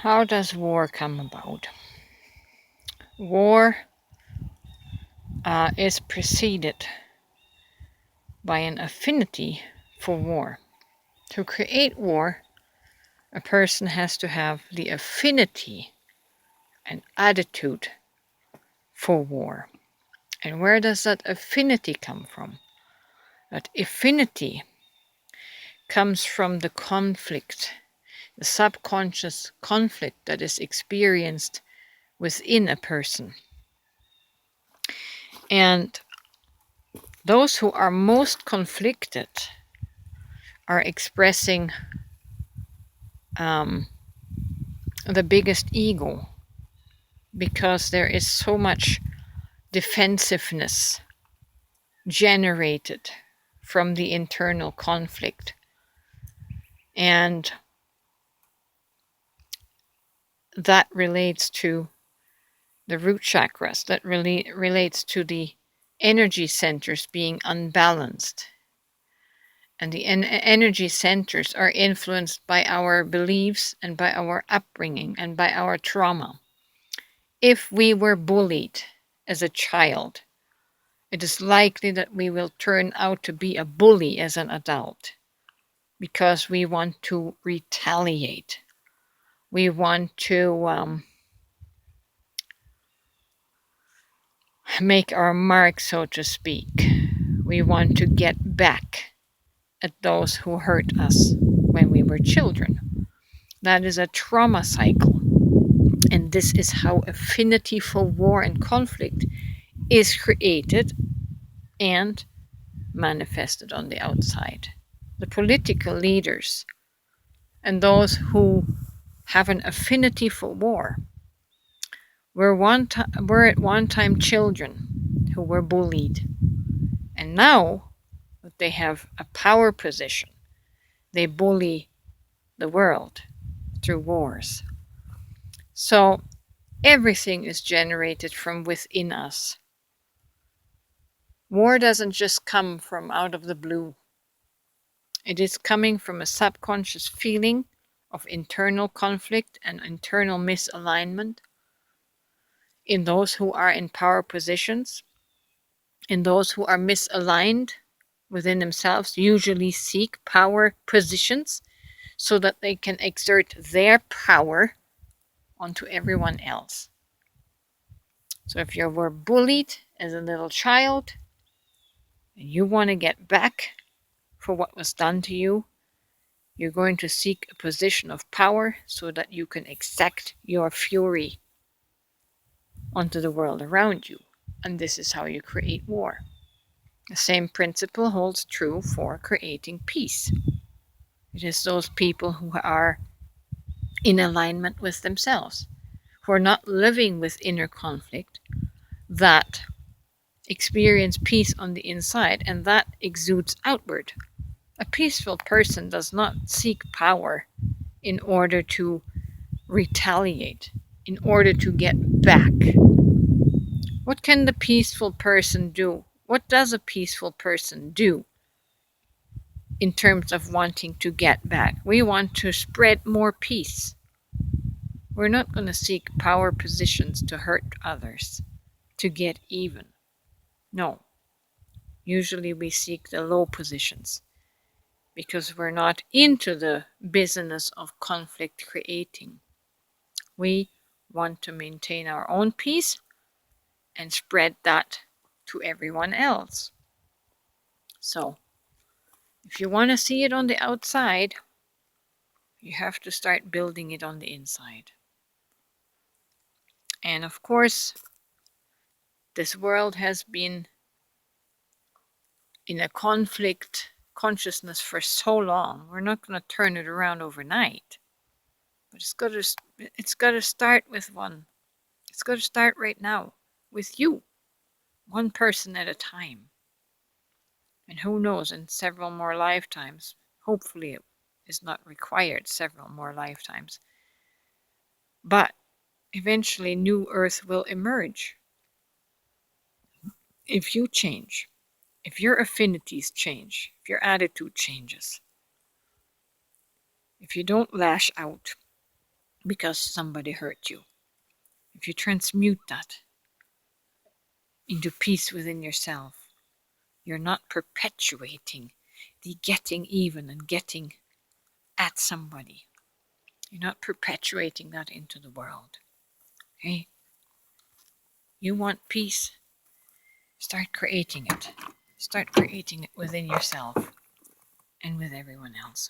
How does war come about? War is preceded by an affinity for war. To create war, a person has to have the affinity and attitude for war. And where does that affinity come from? That affinity comes from the conflict, the subconscious conflict that is experienced within a person. And those who are most conflicted are expressing the biggest ego, because there is so much defensiveness generated from the internal conflict. And that relates to the root chakras, that really relates to the energy centers being unbalanced. And the energy centers are influenced by our beliefs and by our upbringing and by our trauma. If we were bullied as a child, it is likely that we will turn out to be a bully as an adult, because we want to retaliate. We want to make our mark, so to speak. We want to get back at those who hurt us when we were children. That is a trauma cycle. And this is how affinity for war and conflict is created and manifested on the outside. The political leaders and those who have an affinity for war were at one time children who were bullied. And now that they have a power position, they bully the world through wars. So everything is generated from within us. War doesn't just come from out of the blue. It is coming from a subconscious feeling of internal conflict and internal misalignment in those who are in power positions. In those who are misaligned within themselves usually seek power positions so that they can exert their power onto everyone else. So if you were bullied as a little child and you want to get back for what was done to you, you're going to seek a position of power so that you can exact your fury onto the world around you. And this is how you create war. The same principle holds true for creating peace. It is those people who are in alignment with themselves, who are not living with inner conflict, that experience peace on the inside, and that exudes outward. A peaceful person does not seek power in order to retaliate, in order to get back. What can the peaceful person do? What does a peaceful person do in terms of wanting to get back? We want to spread more peace. We're not going to seek power positions to hurt others, to get even. No. Usually we seek the low positions because we're not into the business of conflict creating. We want to maintain our own peace and spread that to everyone else. So, if you want to see it on the outside, you have to start building it on the inside. And of course, this world has been in a conflict consciousness for so long. We're not going to turn it around overnight. But it's got to start with one. It's got to start right now with you, one person at a time. And who knows, in several more lifetimes, hopefully it is not required several more lifetimes. But eventually new earth will emerge. If you change, if your affinities change, if your attitude changes, if you don't lash out, because somebody hurt you. If you transmute that into peace within yourself, you're not perpetuating the getting even and getting at somebody. You're not perpetuating that into the world. Okay? You want peace? Start creating it. Start creating it within yourself and with everyone else.